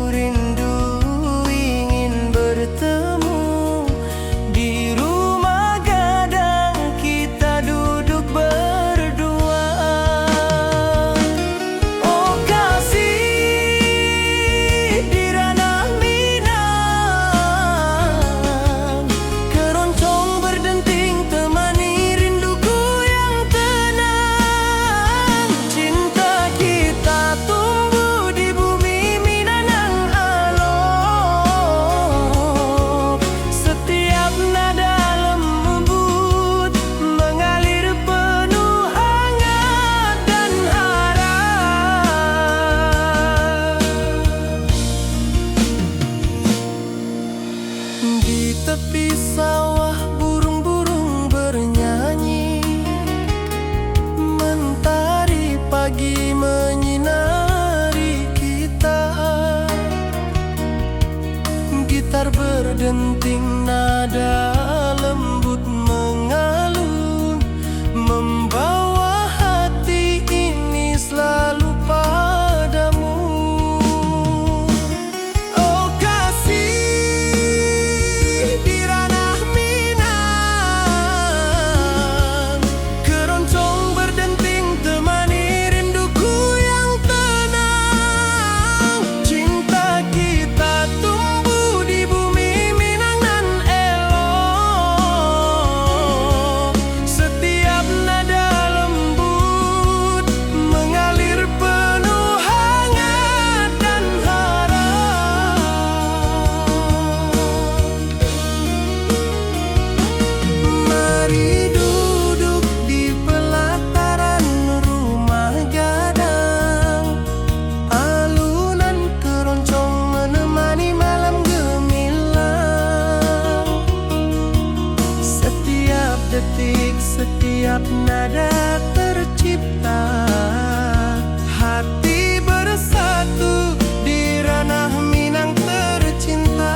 rindu ingin bertemu di rumah gadang kita duduk berdua. Oh kasih di ranah Minang, keroncong berdenting temani rinduku yang tenang. Cinta kita tumbuh di bumi Minang alok, setiap nada lembut mengalir penuh hangat dan harap. Di tepi sawah burung-burung bernyanyi, mentari pagi menyinari kita. Gitar berdenting nada lembut mengalun, membawa hati ini selalu padamu. Oh kasih di ranah Minang, keroncong berdenting temani rinduku yang tenang. Cinta kita tumbuh di bumi Minang nan elok, setiap nada lembut mengalir penuh hangat dan harap. Mari duduk di pelataran rumah gadang, alunan keroncong menemani malam gemilang. Setiap detik, setiap nada tercipta, hati bersatu di ranah Minang tercinta.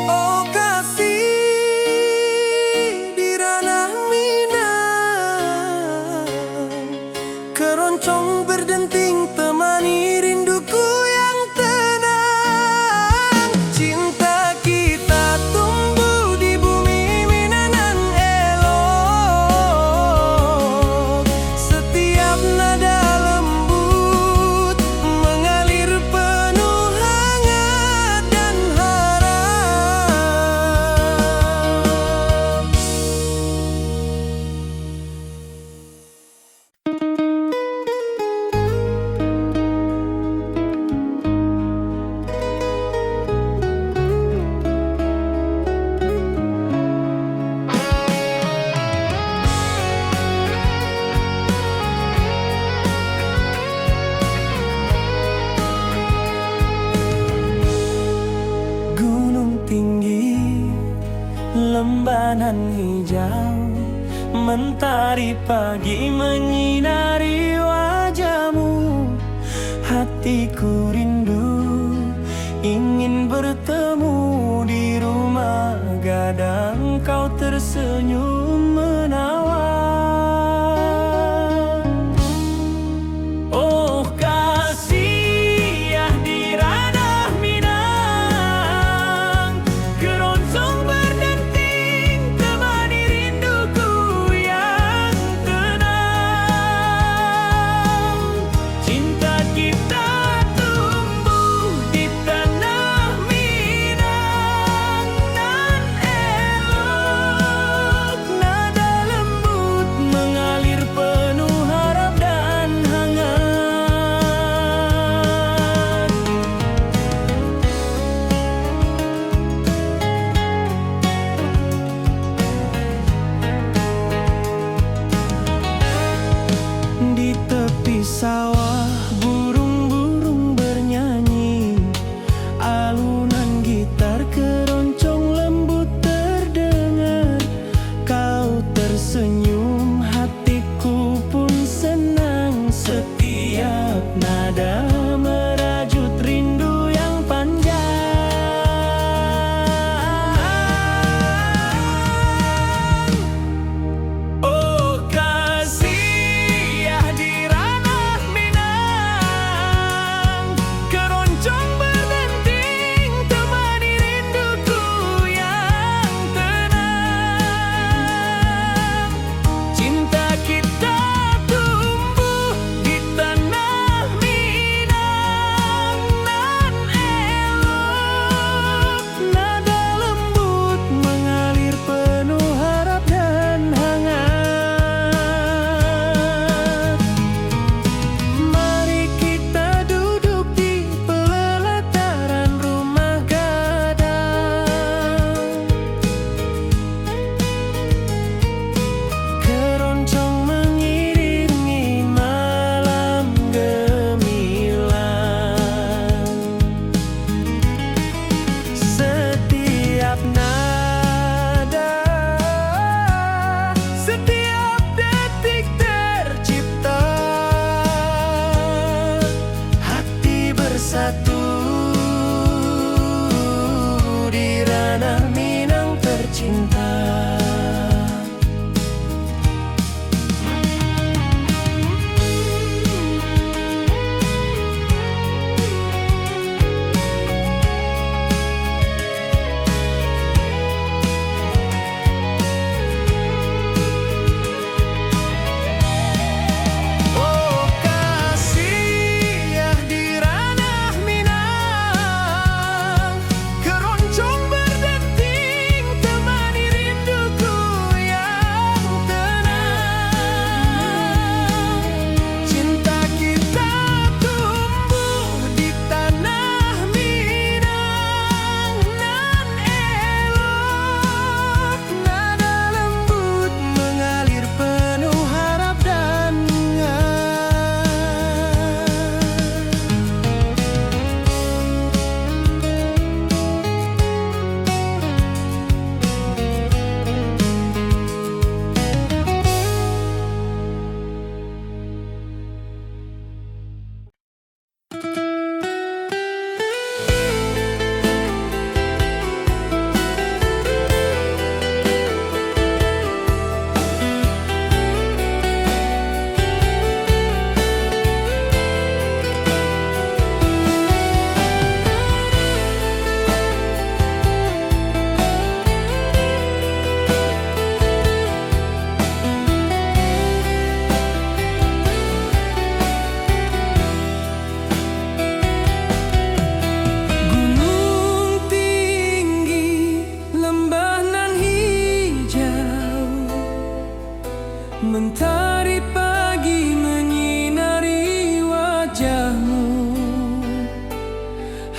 Oh kasih di ranah Minang, keroncong berdenting temani rinduku yang tenang. Cinta kita tumbuh di bumi Minang nan elok, setiap nada lembut mengalir penuh hangat dan harap. Gunung tinggi, lembanan hijau, mentari pagi menyinari wajahmu. Hatiku rindu ingin bertemu di rumah gadang, kau tersenyum menawan. Oh kasih ya di ranah Minang, keroncong berdenting temani rinduku yang tenang. Cinta kita tumbuh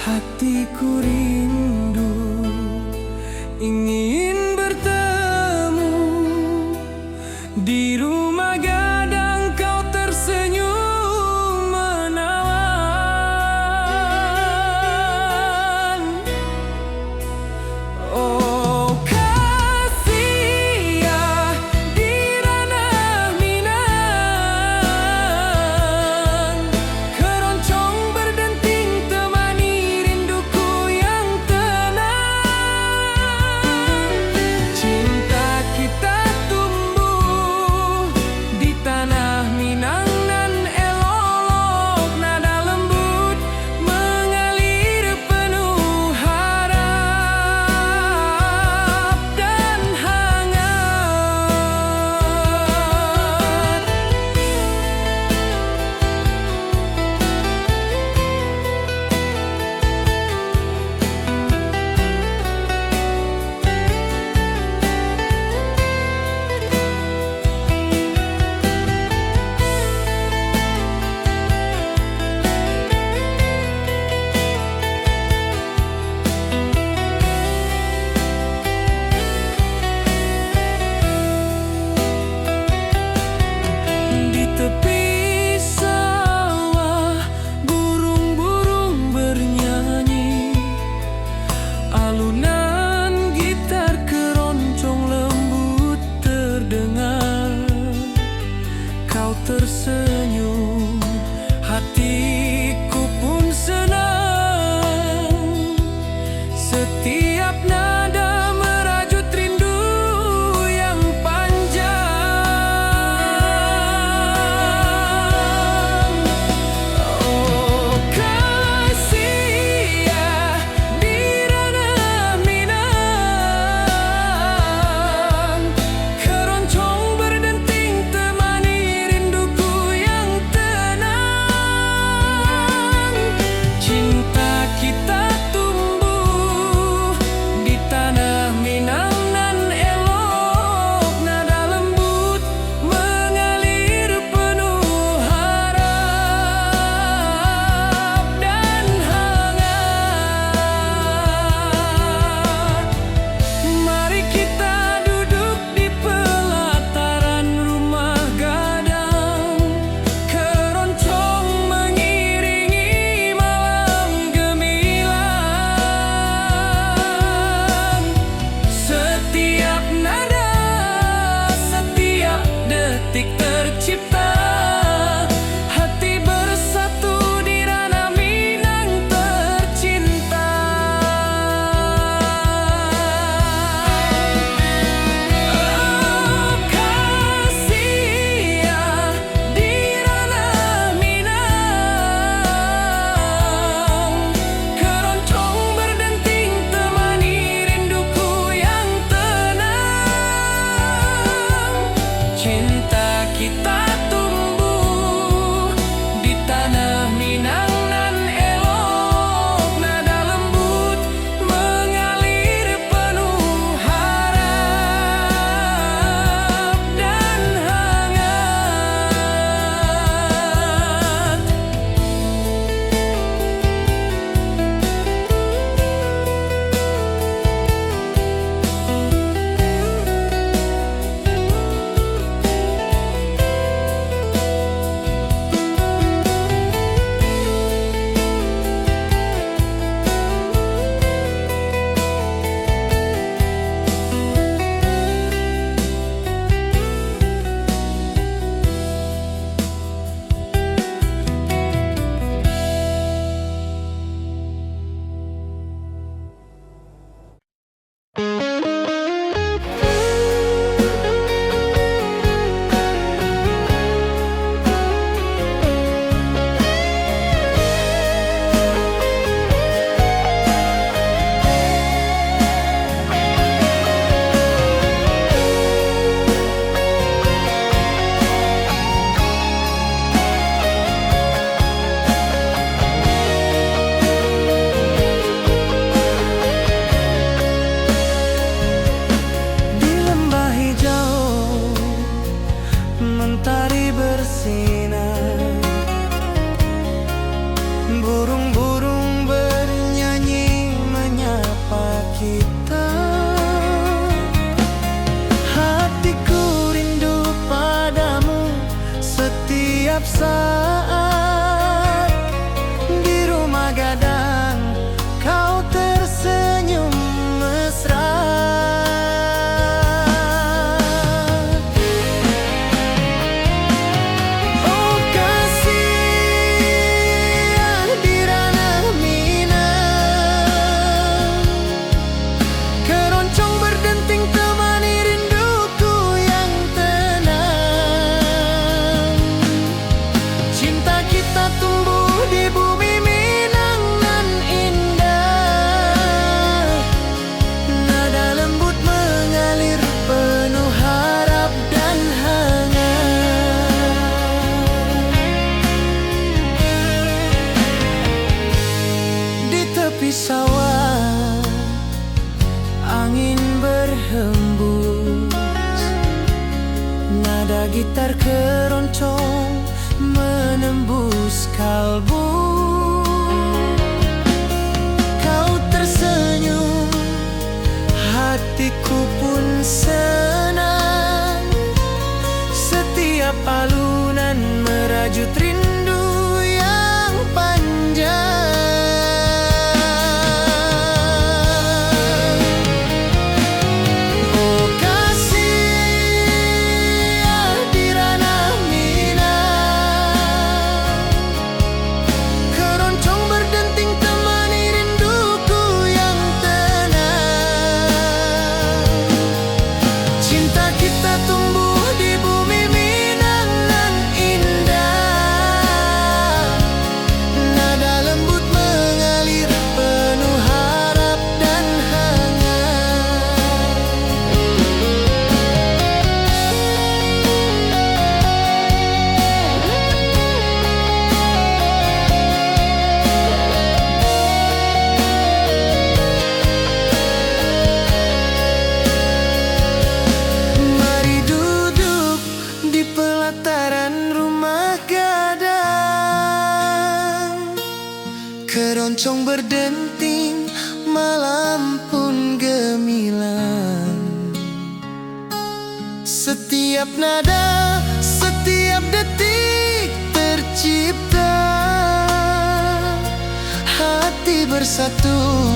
Hatiku rindu ingin bertemu di rumah gadang, kau tersenyum menawan. Oh kasih ya di ranah Minang, keroncong berdenting temani rinduku yang tenang. tepi sawah, angin berhembus, nada gitar keroncong menembus kalbu. Kau tersenyum, hatiku pun senang. Setiap alunan merajut rindu yang panjang. Oh kasih di ranah Minang, keroncong berdenting temani rinduku yang tenang. Cinta kita tumbuh di bumi Minang nan indah, nada lembut mengalir penuh harap dan hangat. Mari duduk di pelataran rumah gadang, keroncong berdenting, malam pun gemilang. Setiap nada, setiap detik tercipta, hati bersatu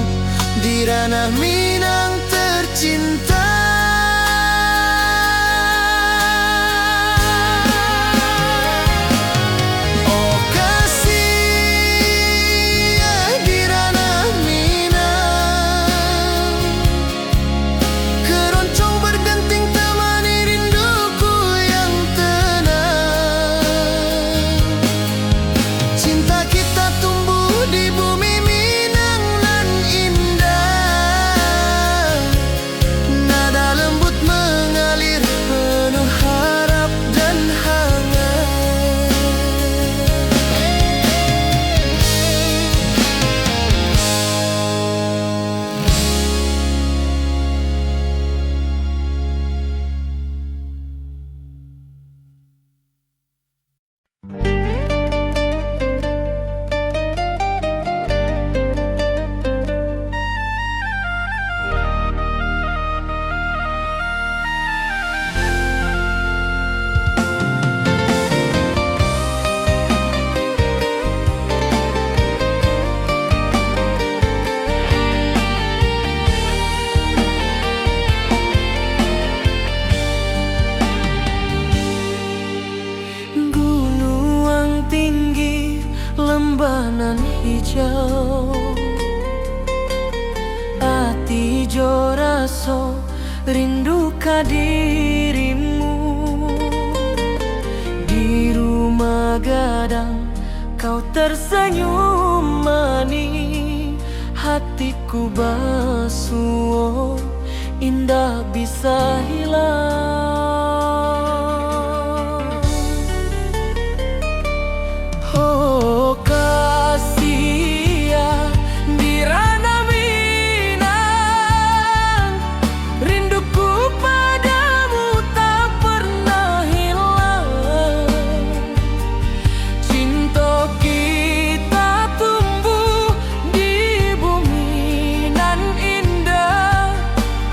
di ranah Minang tercinta. Oh kasih di ranah Minang, keroncong berdenting temani rinduku yang tenang. Cinta kita tumbuh di bumi Minang nan indah, nada lembut mengalir penuh harap dan hangat. Gunung tinggi, lembah nan hijau, ati jo raso rindu ka dirimu. Di rumah gadang kau tersenyum manis, hatiku basuh indah bisa hilang. Oh kasih di ranah Minang, rinduku padamu tak pernah hilang. Cinta kita tumbuh di bumi nan indah,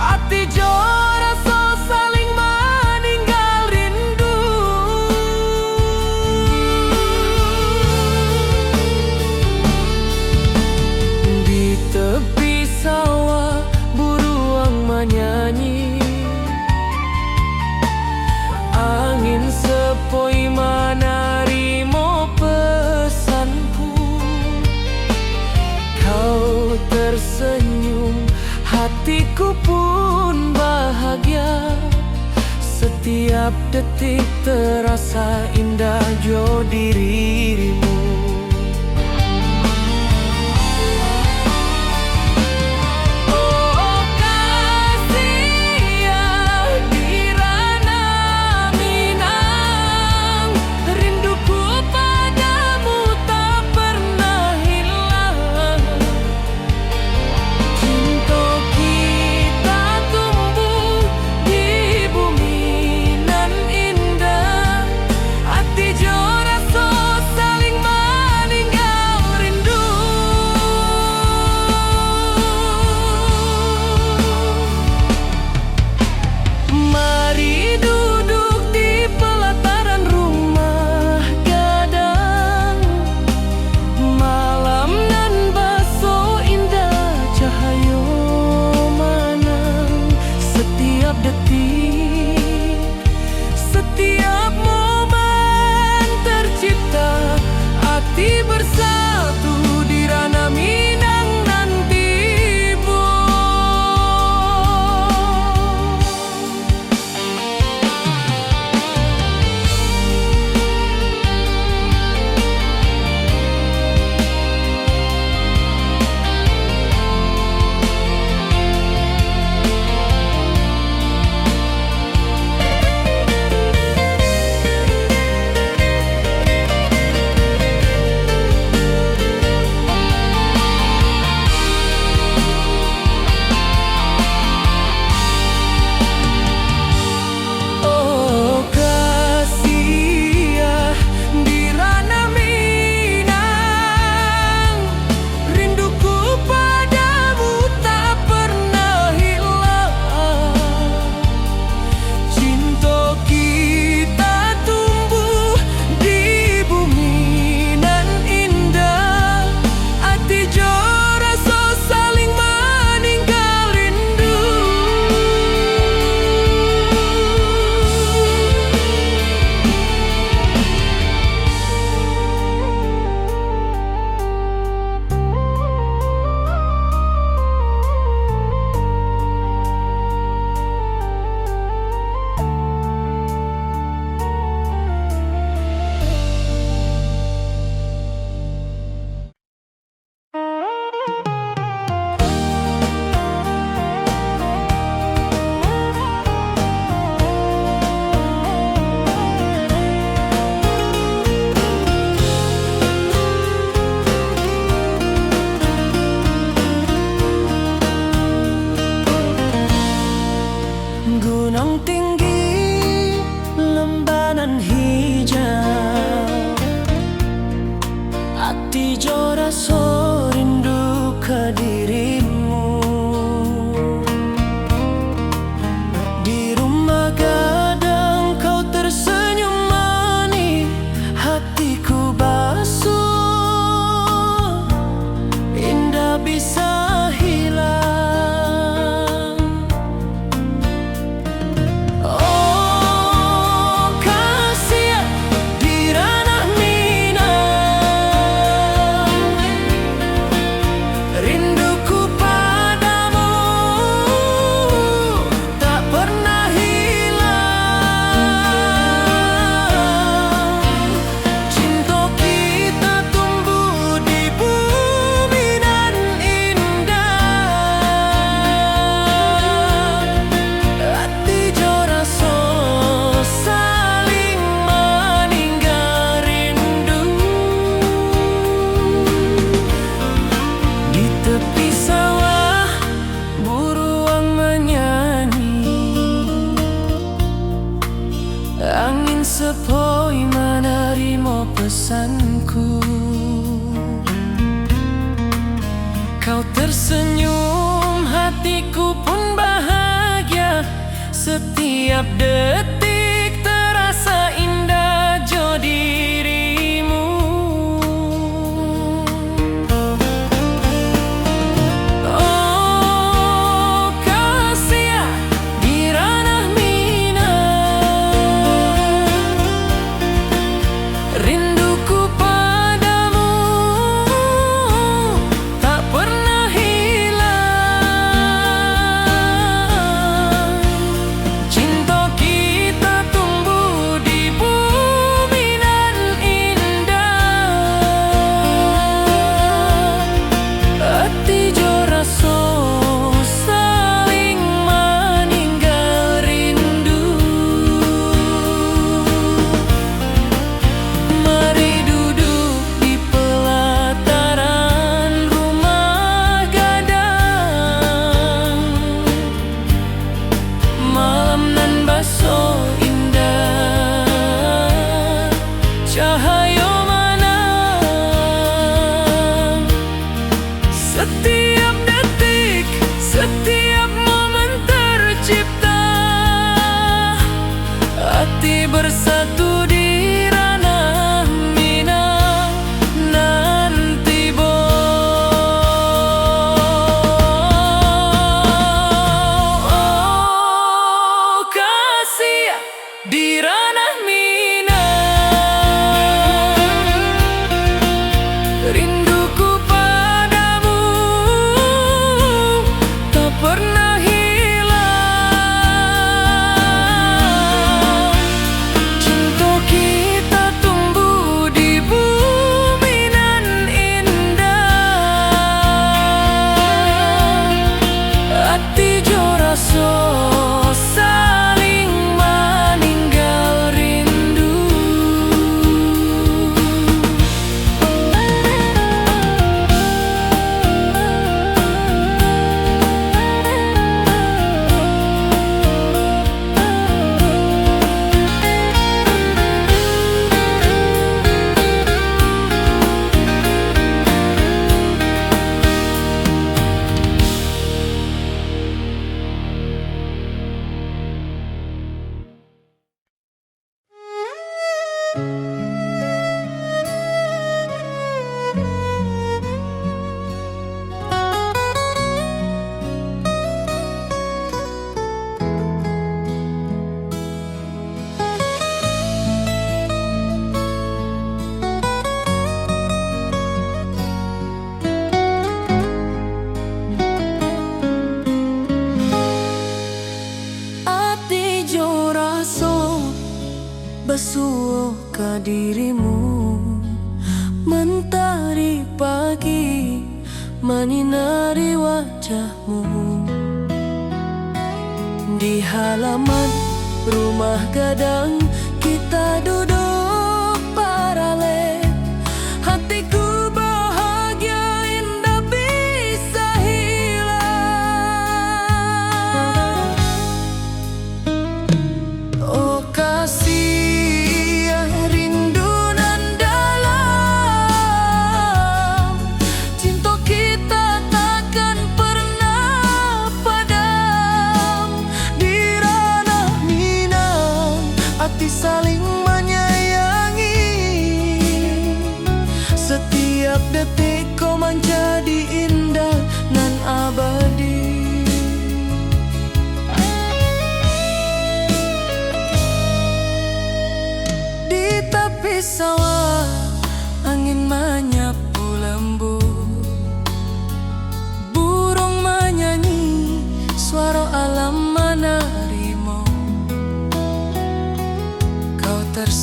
hati jo rasa saling meninggal rindu. Di tepi sawah buruang menyanyi, angin sepoi menarimo pesanku. Kau tersenyum, hatiku pun bahagia. Setiap detik terasa indah jo dirimu. Oh kasih di ranah Minang, rinduku padamu tak pernah hilang. gunung tinggi, lembanan hijau, hati jora so rindu ke dirimu. Di rumah gadang kau tersenyum manis, hatiku basuh, indah bisa hilang. Angin sepoi menerima pesanku. Kau tersenyum, hatiku pun bahagia. Setiap detik terasa indah jo dirimu. Oh kasih di ranah rinduku padamu tak pernah hilang. Cinta kita tumbuh di bumi nan indah, hati jo rasa saling meninggal rindu. Mari duduk di pelataran rumah gadang, malam nan baso indah, cahaya mana setiap detik, setiap momen tercipta, hati bersatu di ranah Minang nanti oh kasih di ranah Minang, rinduku padamu tak pernah hilang. Cinta kita tumbuh di bumi nan indah, hati jo rasa saling meninggal rindu. Hati jo rasa basuh ke dirimu, mentari pagi menyinari wajahmu. Di halaman rumah gadang kita duduk paralel, hatiku bahagia indah bisa hilang.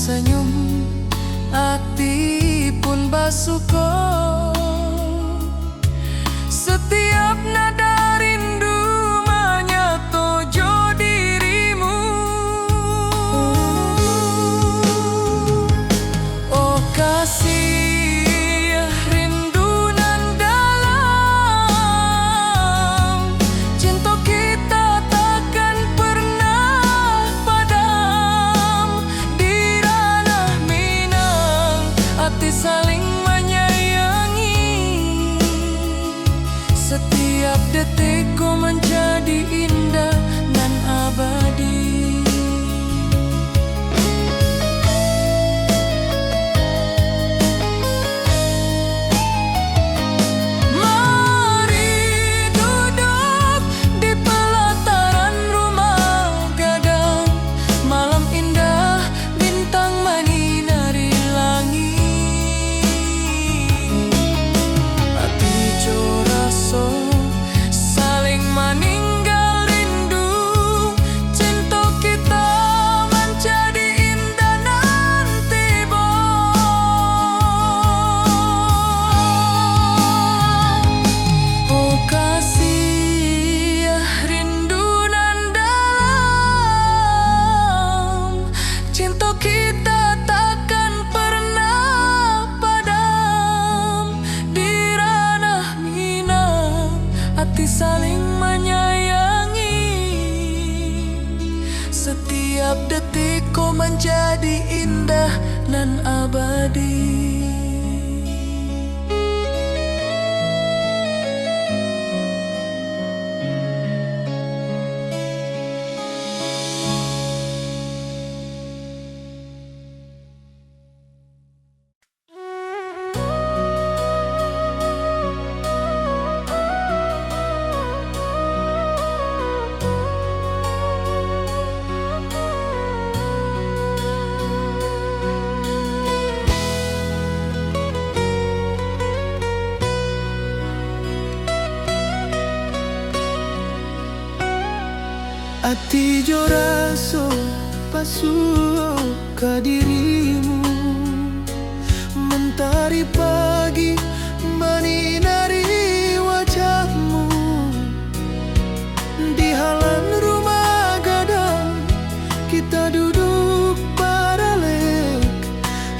tersenyum, hati pun basuko. Setiap nada rindu menyatu jo dirimu. Oh kasih rindu nan dalam, cinta kita takkan pernah padam. Di ranah Minang, hati saling menyayangi. Setiap detikku menjadi indah dan abadi. Mari duduk di pelataran rumah gadang. Malam indah, bintang menyinari langit. Hati jo raso saling meninggal rindu. Cinta kita menjadi indah nanti oh kasih rindu nan dalam, cinta kita takkan pernah padam. Di ranah Minang, hati saling menyayangi. Setiap detikku menjadi indah dan abadi. Hati jo raso pasuh ke dirimu. Mentari pagi menyinari wajahmu. Di halaman rumah gadang kita duduk baralek.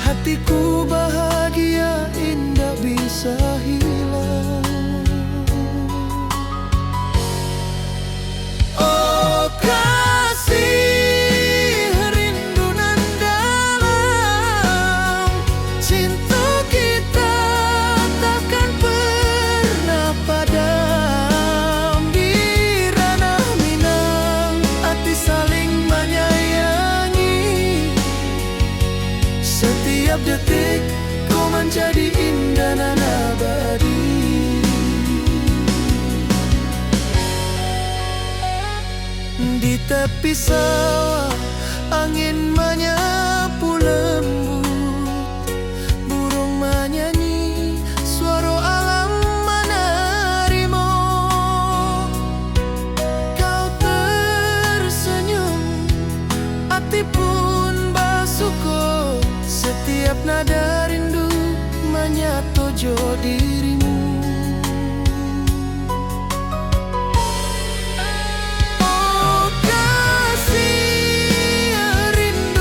Hatiku bahagia indah bisa hilang. Oh kasih rindu nan dalam, cinta kita takkan pernah padam. Di ranah Minang, hati saling menyayangi. Setiap detik kau menjadi indah dan abadi. Di tepi sawah angin menyapu lembut. Burung menyanyi, suara alam menerima. Kau tersenyum, hati pun basuko. Setiap nada rindu menyatu jo dirimu. Oh kasih rindu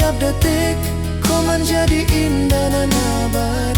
Setiap detik kau menjadi indah dan abadi.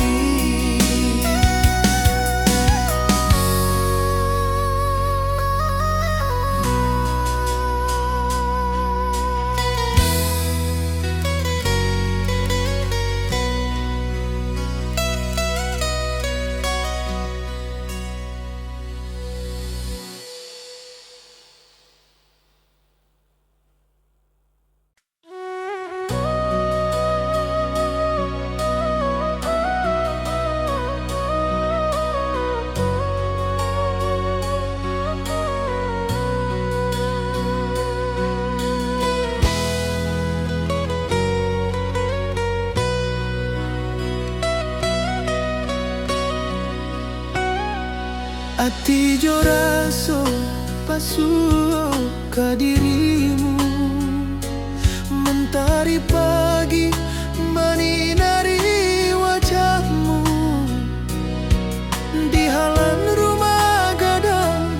Ati jo raso pasuo ka dirimu, mentari pagi menyinari wajahmu. Di halaman rumah gadang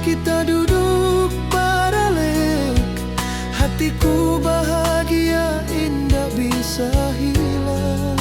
kita duduk paralel, hatiku bahagia indah bisa hilang.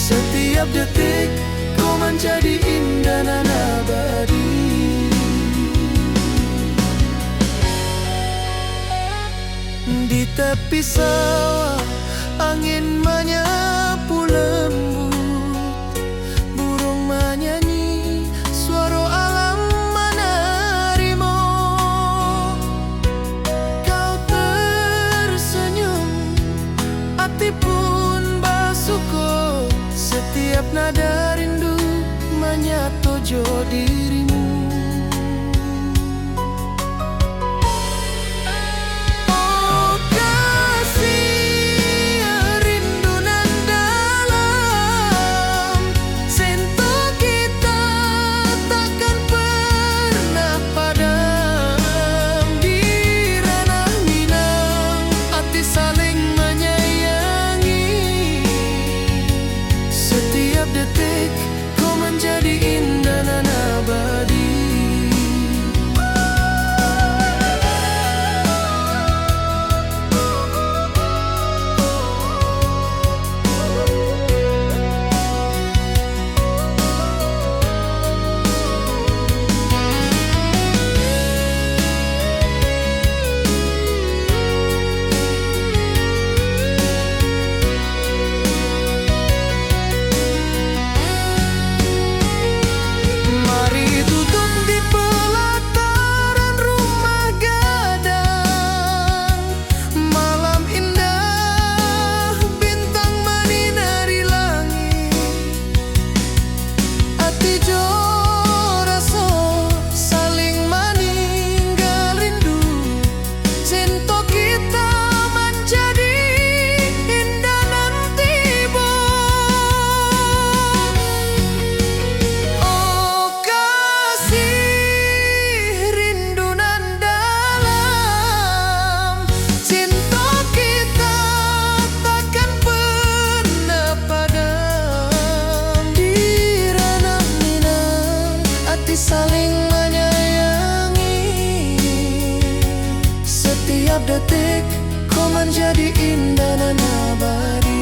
Setiap detik kau menjadi indah dan abadi. Di tepi sawah angin menyapu lembut, burung menyanyi, suara alam menerimu. Kau tersenyum, hati pun bersyukur. Setiap nada rindu menyatu jo dirimu. Oh kasih rindu nan dalam, cinta kita takkan pernah padam. Di ranah Minang hati saling menyayangi. Setiap detik kau menjadi indah dan abadi. Saling menyayangi. Setiap detik kau menjadi indah dan abadi.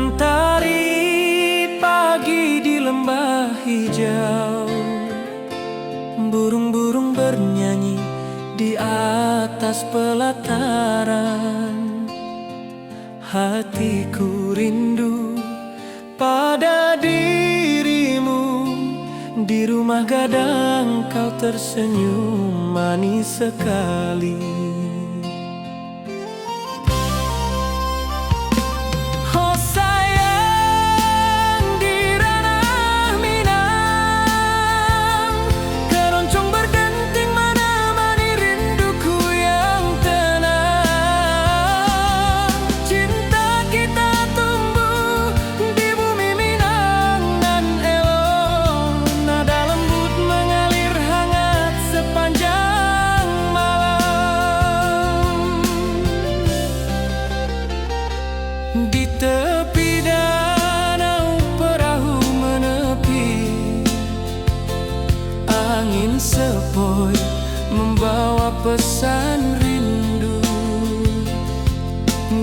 Mentari pagi di lembah hijau, burung-burung bernyanyi di atas pelataran. Hatiku rindu pada dirimu, di rumah gadang kau tersenyum manis sekali. Oh sayang, di ranah Minang, keroncong berdenting menemani rinduku yang tenang. Cinta kita tumbuh di bumi Minang nan elok, nada lembut mengalir hangat sepanjang malam. Di tepi danau perahu menepi, angin sepoi membawa pesan rindu.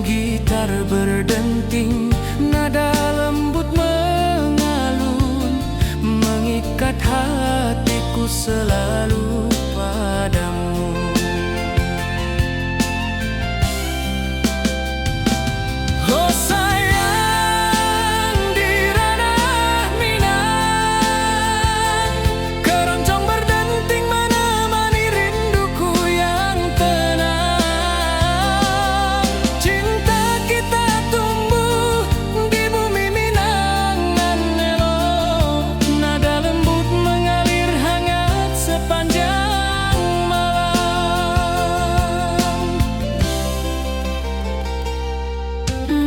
Gitar berdenting, nada lembut mengalun, mengikat hatiku selalu padamu. Oh sayang, di ranah Minang, keroncong berdenting menemani rinduku yang tenang. Cinta kita tumbuh di bumi Minang nan elok, nada lembut mengalir hangat sepanjang malam.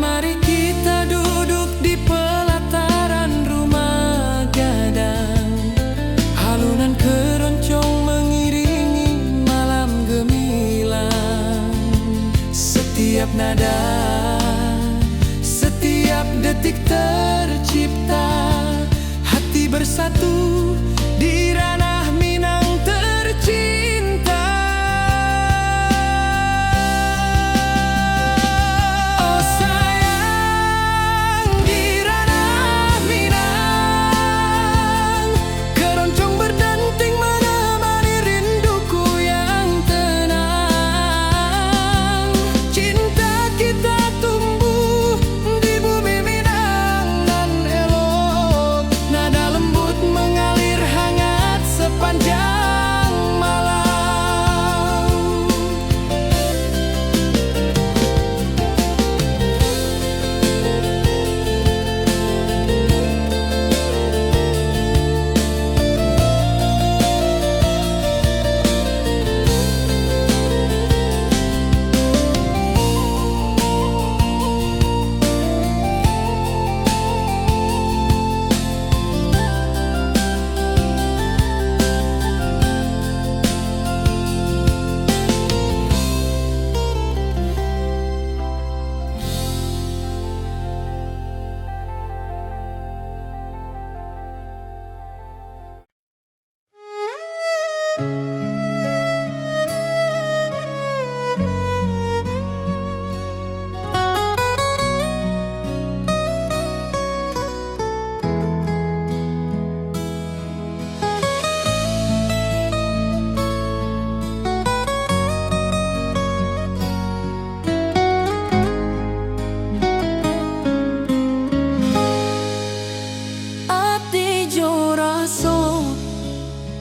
Mari kita duduk di pelataran rumah gadang, alunan keroncong mengiringi malam gemilang. Setiap nada, setiap detik tercipta, hati bersatu di ranah Minang tercinta. Oh sayang, di ranah Minang, keroncong berdenting menemani rinduku yang tenang. Cinta kita tumbuh di bumi Minang nan elok, nada lembut mengalir hangat sepanjang malam. Ati jo raso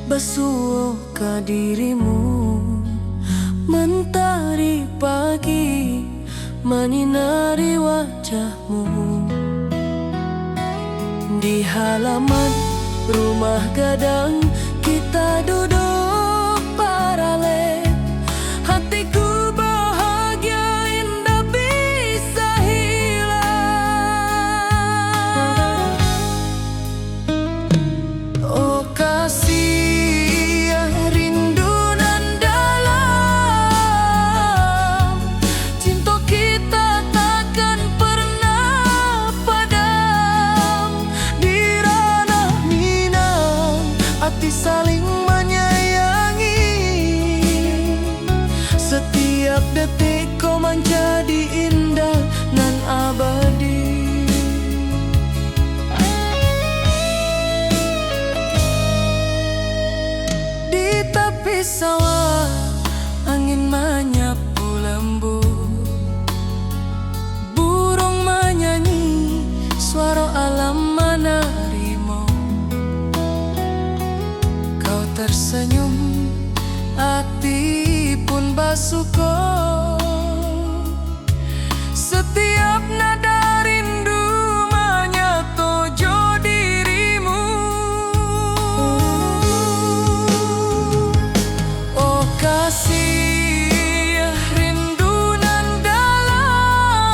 basuh ke dirimu, mentari pagi menyinari wajahmu. Di halaman rumah gadang kita duduk paralel, hatiku bahagia indah bisa hilang. Oh kasih rindu nan dalam, cinta kita takkan pernah padam. Di ranah Minang, hati Pasuko. Setiap nada rindu menyatu dirimu. Oh kasih rindu nan dalam,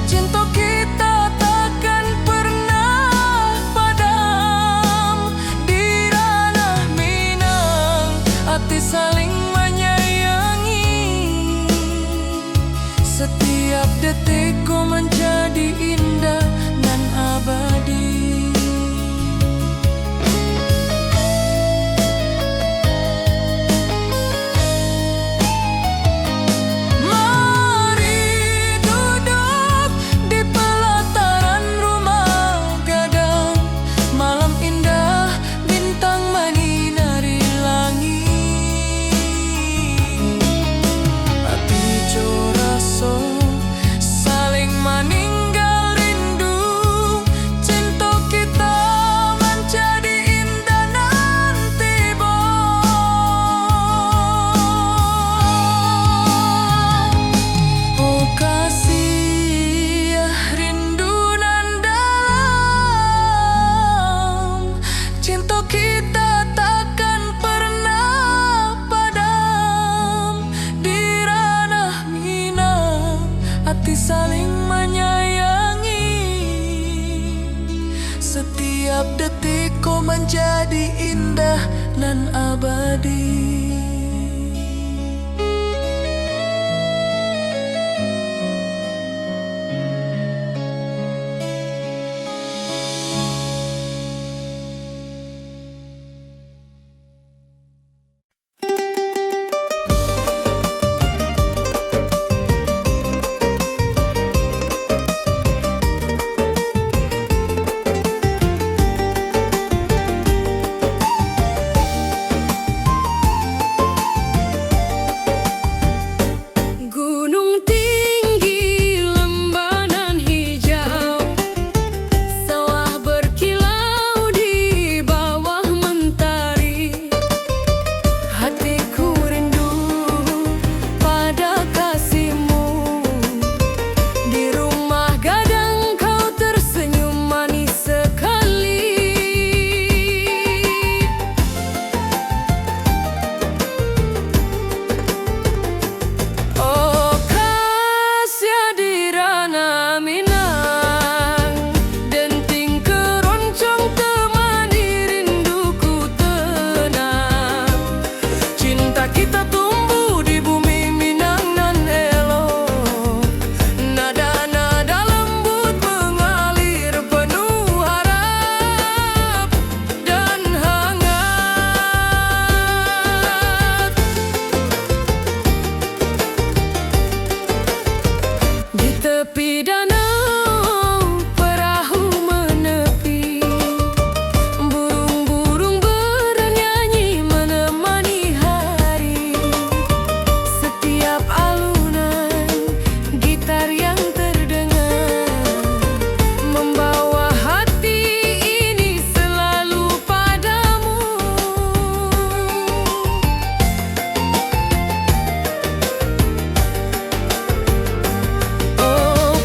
cinta kita takkan pernah padam. Di ranah Minang hati saling menyayangi. Setiap detikku menjadi indah dan abadi. Mari duduk di pelataran rumah gadang. Malam indah, bintang menyinari langit. Hati coraso saling meninggal rindu. Cinta kita menjadi indah nanti oh kasih rindu nan dalam, cinta kita takkan pernah padam. Di ranah Minang hati saling menyayangi. Setiap detikku menjadi indah nan abadi. Gunung tinggi, lembah nan hijau, sawah berkilau di bawah mentari. Hatiku rindu pada kasihmu. Di rumah gadang kau tersenyum manis sekali. Oh kasih di ranah Minang, denting keroncong temani rinduku tenang. Cinta kita tumbuh di bumi Minang nan elok. Nada-nada lembut mengalir penuh harap dan hangat. Di tepi danau perahu menepi, burung-burung bernyanyi menemani hari. Setiap alunan gitar yang terdengar membawa hati ini selalu padamu. Oh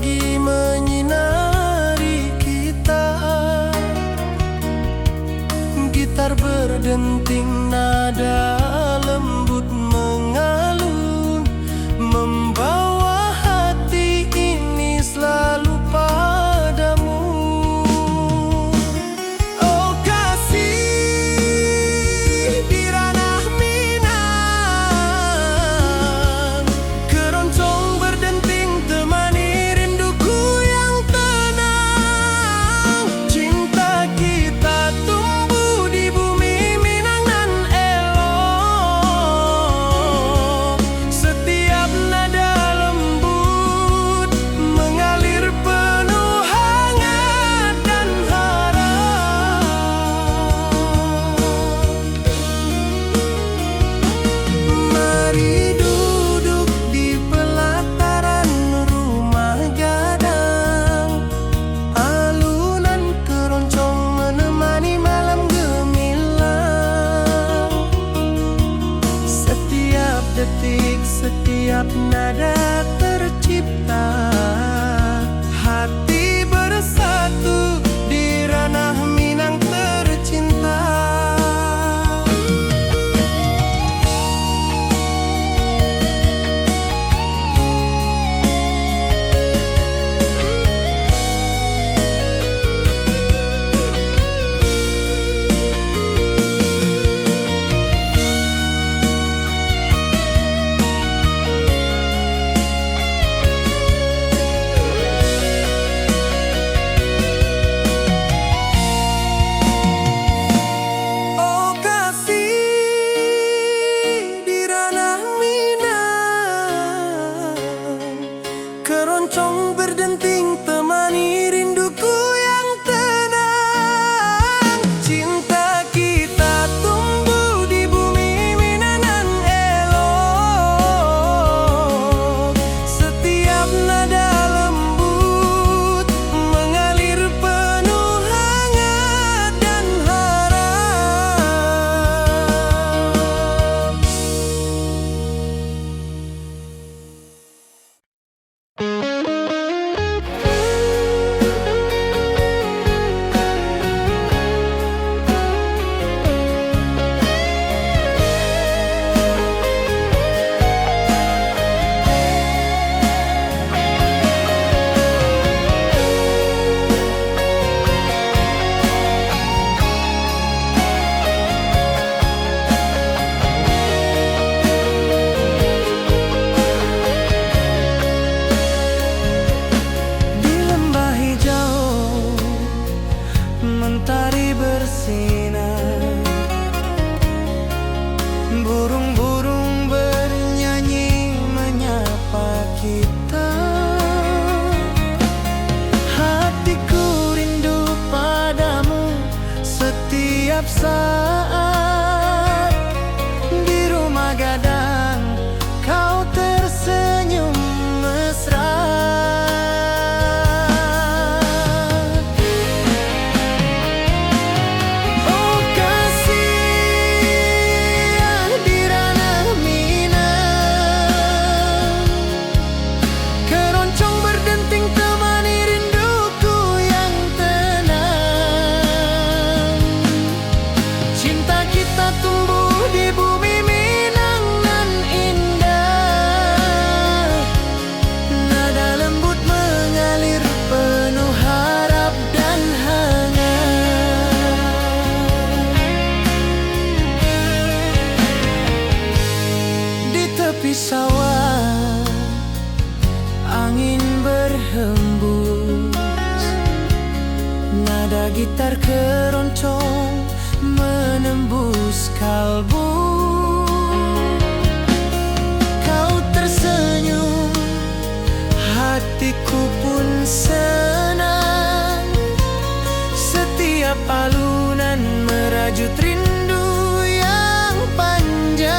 pagi menyinari kita. Gitar berdenting, nada lembut mengalun, membawa hati ini selalu padamu. Oh kasih di ranah Minang, keroncong berdenting temani rinduku yang tenang. Cinta kita tumbuh di bumi Minang nan elok. Setiap nada lembut mengalir penuh hangat dan harap. Mari duduk di pelataran rumah gadang, alunan keroncong menemani malam gemilang. Setiap detik, setiap nada tercipta, hati bersatu di ranah Minang tercinta. Oh kasih di ranah Minang, keroncong berdenting temani rinduku yang tenang. Cinta kita tumbuh di bumi Minang nan elok. Setiap nada lembut mengalir penuh hangat dan harap. Di lembah hijau mentari bersinar, burung-burung bernyanyi menyapa kita. Hatiku rindu padamu setiap saat. Di rumah gadang kau tersenyum mesra. Oh kasih di ranah Minang, keroncong berdenting temani rinduku yang tenang. Cinta kita tumbuh di bumi Minang nan indah. Nada lembut mengalir penuh harap dan hangat. Di tepi sawah angin berhembus, nada gitar keroncong menembus kalbu. Kau tersenyum, hatiku pun senang. Setiap alunan merajut rindu yang panjang.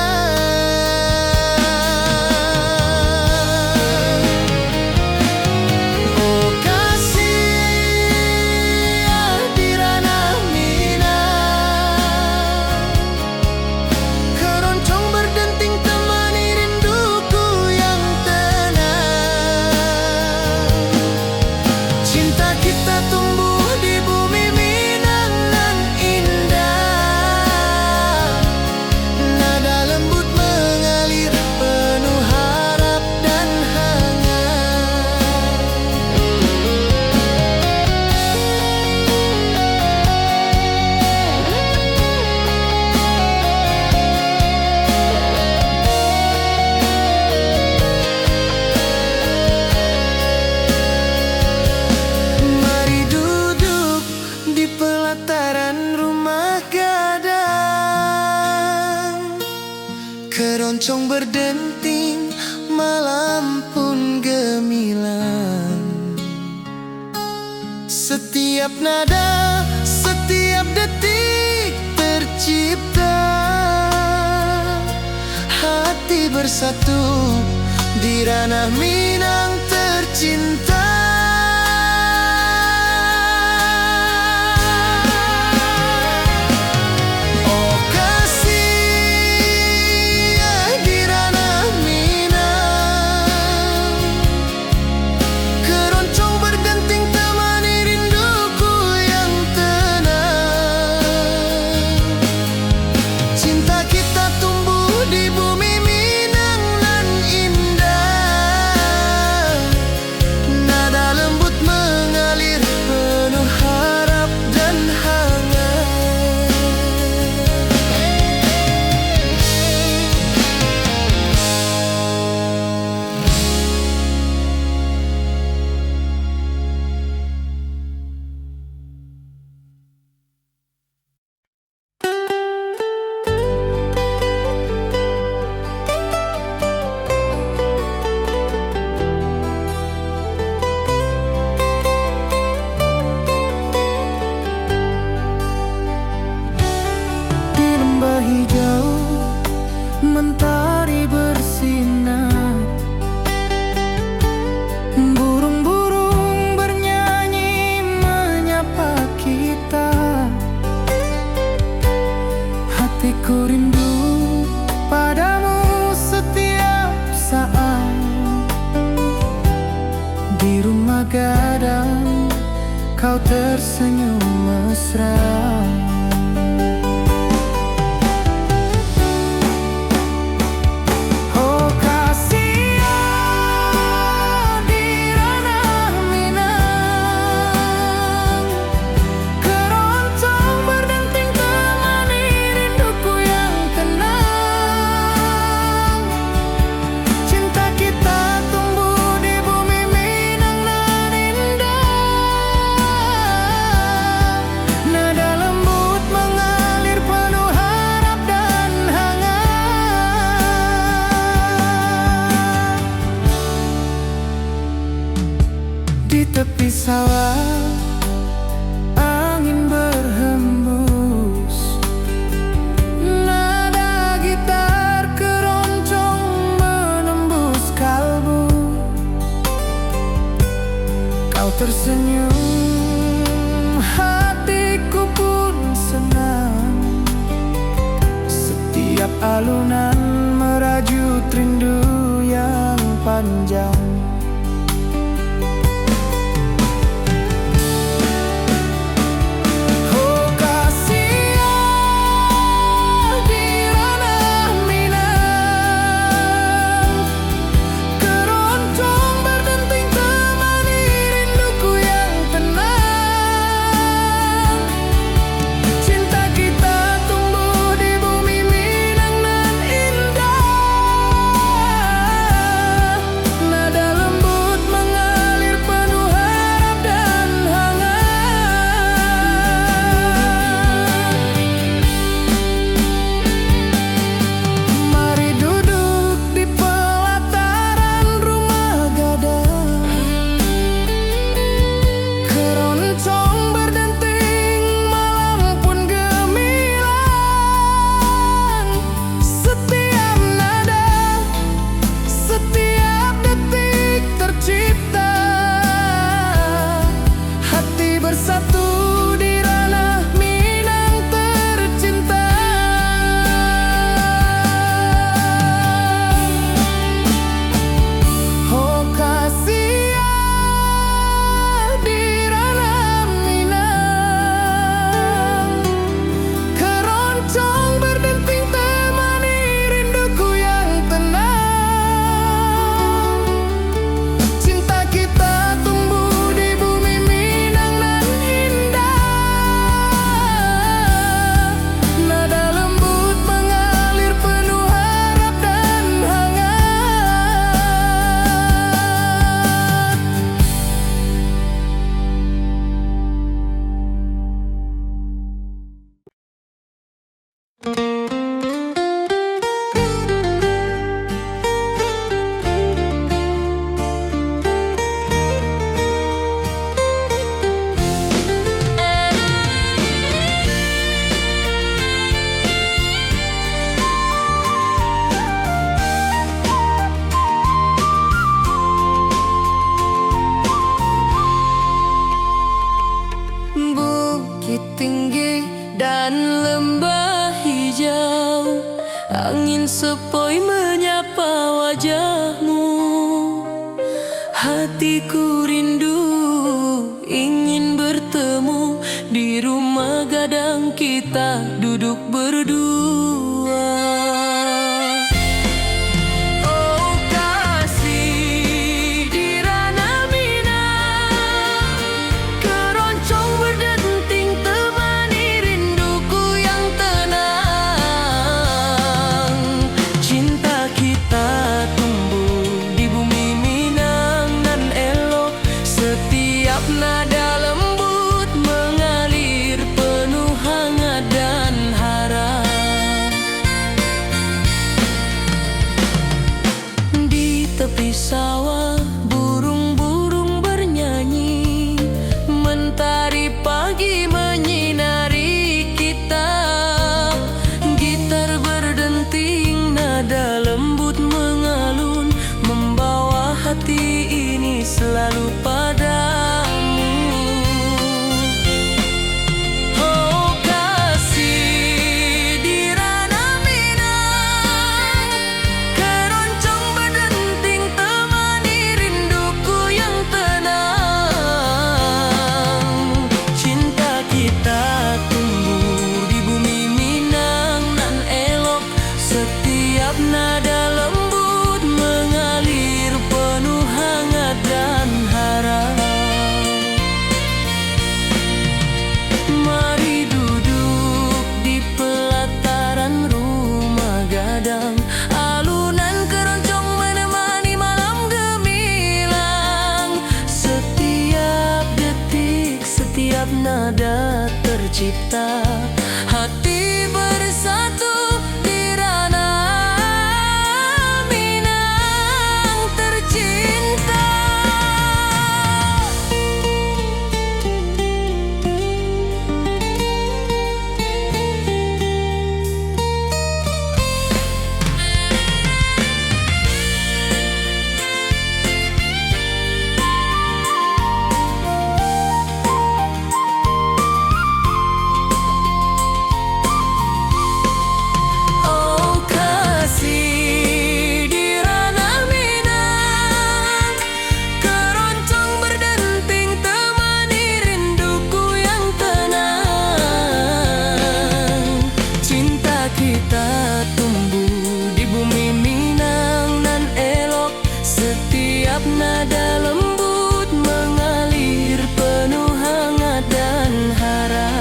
Oh kasih di ranah Minang, nada setiap detik tercipta. Hati bersatu di ranah Minang tercinta. Oh kasih di ranah Minang, keroncong berdenting temani rinduku yang tenang. Cinta kita tumbuh di bumi Minang nan indah. Nada lembut mengalir penuh harap dan hangat. Di lembah hijau mentari bersinar, burung-burung bernyanyi menyapa kita. Hatiku rindu padamu setiap saat. Di rumah gadang kau tersenyum mesra. Oh kasih di ranah Minang, keroncong berdenting temani rinduku yang tenang. Cinta kita tumbuh di bumi Minang nan indah. Nada lembut mengalir penuh harap dan hangat. Di tepi sawah angin berhembus, nada gitar keroncong menembus kalbu. Kau tersenyum, hatiku pun senang. Setiap alunan merajut rindu yang panjang. Oh kasih di ranah Minang, keroncong berdenting temani rinduku yang tenang. Cinta kita tumbuh di bumi Minang nan indah. Nada lembut sepoi menyapa wajahmu. Hatiku rindu ingin bertemu di rumah gadang kita duduk berdua. Oh kasih di ranah Minang, keroncong berdenting temani rinduku yang tenang. Cinta kita tumbuh di bumi Minang nan elok, setiap nada lembut mengalir penuh hangat dan harap. Di tepi sawah burung-burung bernyanyi, mentari pagi menyinari kita. Gitar berdenting, nada lembut mengalun, membawa hati ini selalu padamu. Oh kasih di ranah Minang, keroncong berdenting temani rinduku yang tenang. Cinta kita tumbuh di bumi Minang nan elok, setiap nada lembut mengalir penuh hangat dan harap. Mari duduk di pelataran rumah gadang, alunan keroncong menemani malam gemilang. Setiap detik, setiap nada tercipta, hati bersatu di ranah Minang tercinta. Oh kasih di ranah Minang, keroncong berdenting temani rinduku yang tenang. Cinta kita tumbuh di bumi Minang nan elok, setiap nada lembut mengalir penuh hangat dan harap.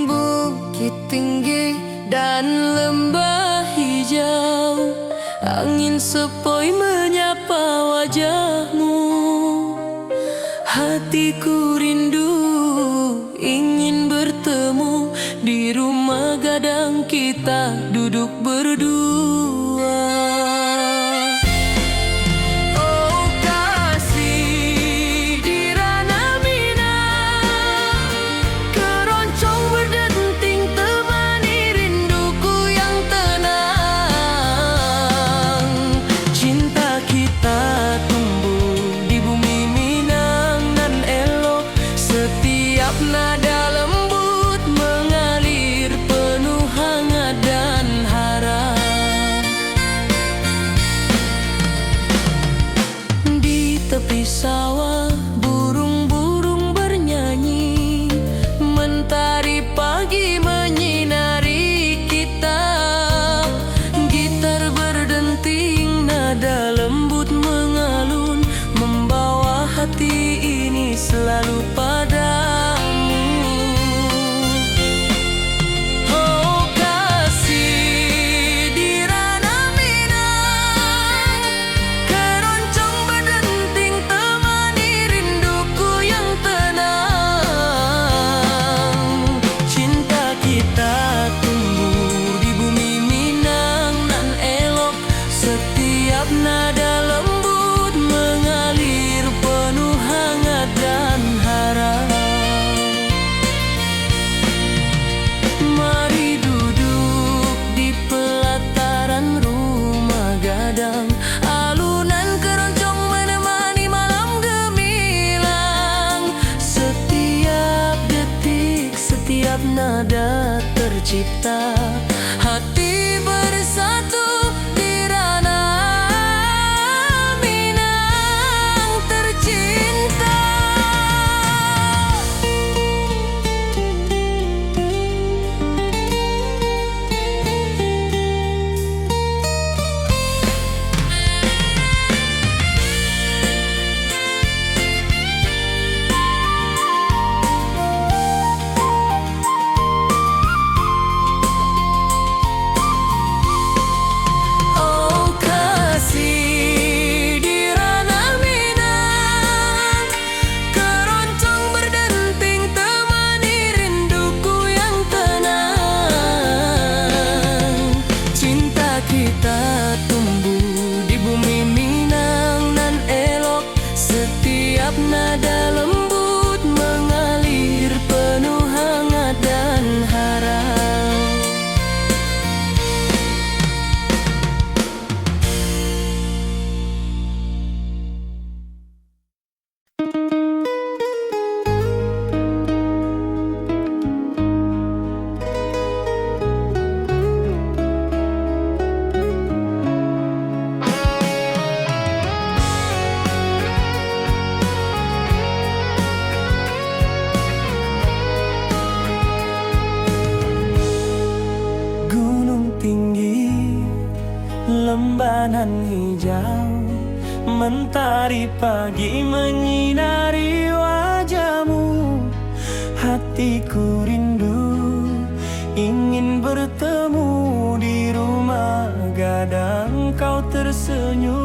Bukit tinggi dan lembah hijau, angin sepoi menyapa wajahmu. Hatiku rindu ingin bertemu di rumah gadang kita duduk berdua. Oh kasih di ranah Minang, keroncong berdenting temani rinduku yang tenang. Cinta kita tumbuh di bumi Minang nan elok, setiap nada lembut mengalir penuh hangat dan harap. hati bersatu di ranah Minang tercinta. Nada lembut mengalir penuh hangat dan harap. Lembanan hijau, mentari pagi menyinari wajahmu. Hatiku rindu ingin bertemu di rumah gadang, kau tersenyum.